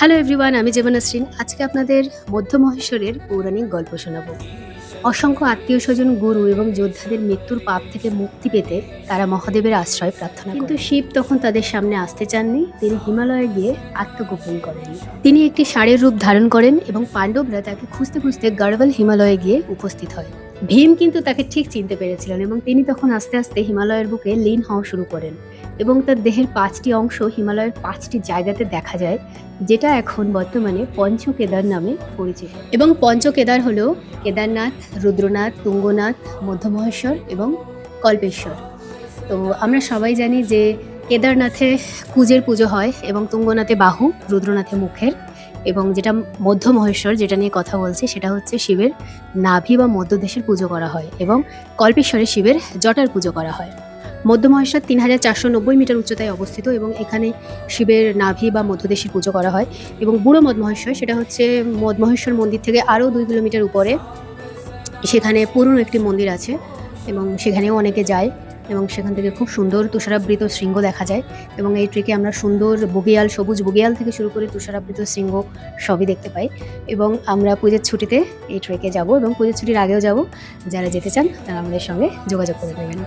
Hello everyone, আমি জেবা নাসরিন। আজকে আপনাদের মধ্য মহেশ্বরের পৌরাণিক গল্প শোনাবো। অসংখ্য আত্মীয় স্বজন, গুরু এবং যোদ্ধাদের মৃত্যুর পাপ থেকে মুক্তি পেতে তারা মহাদেবের আশ্রয় প্রার্থনা কিন্তু শিব তখন তাদের সামনে আসতে চাননি। তিনি হিমালয়ে গিয়ে আত্মগোপন করেন। তিনি একটি ষাঁড়ের রূপ ধারণ করেন এবং পাণ্ডবরা তাকে খুঁজতে খুঁজতে গড়ওয়াল হিমালয়ে গিয়ে উপস্থিত হয়। ভীম কিন্তু তাকে ঠিক চিনতে পেরেছিলেন এবং তিনি তখন আস্তে আস্তে হিমালয়ের বুকে লীন হওয়া শুরু করেন এবং তার দেহের 5টি অংশ হিমালয়ের 5টি জায়গাতে দেখা যায়, যেটা এখন বর্তমানে পঞ্চকেদার নামে পরিচিত। এবং পঞ্চকেদার হলো কেদারনাথ, রুদ্রনাথ, তুঙ্গনাথ, মধ্যমহেশ্বর এবং কল্পেশ্বর। তো আমরা সবাই জানি যে কেদারনাথে কুজের পুজো হয় এবং তুঙ্গনাথে বাহু, রুদ্রনাথে মুখের, এবং যেটা মধ্যমহেশ্বর যেটা নিয়ে কথা বলছি সেটা হচ্ছে শিবের নাভি বা মধ্যদেশের পুজো করা হয় এবং কল্পেশ্বরে শিবের জটার পুজো করা হয়। মধ্যমহেশ্বর 3490 মিটার উচ্চতায় অবস্থিত এবং এখানে শিবের নাভি বা মধ্যদেশের পুজো করা হয়। এবং বুড়ো মধ্যমহেশ্বর সেটা হচ্ছে মধ্যমহেশ্বর মন্দির থেকে আরও 2 কিলোমিটার উপরে, সেখানে পুরনো একটি মন্দির আছে এবং সেখানেও অনেকে যায় এবং সেখান থেকে খুব সুন্দর তুষারাবৃত শৃঙ্গ দেখা যায়। এবং এই ট্রেকে আমরা সুন্দর বুগিয়াল, সবুজ বুগিয়াল থেকে শুরু করে তুষারাবৃত শৃঙ্গ সবই দেখতে পাই। এবং আমরা পুজোর ছুটিতে এই ট্রেকে যাব এবং পুজোর ছুটির আগেও যাব। যারা যেতে চান তারা আমাদের সঙ্গে যোগাযোগ করে নেবেন।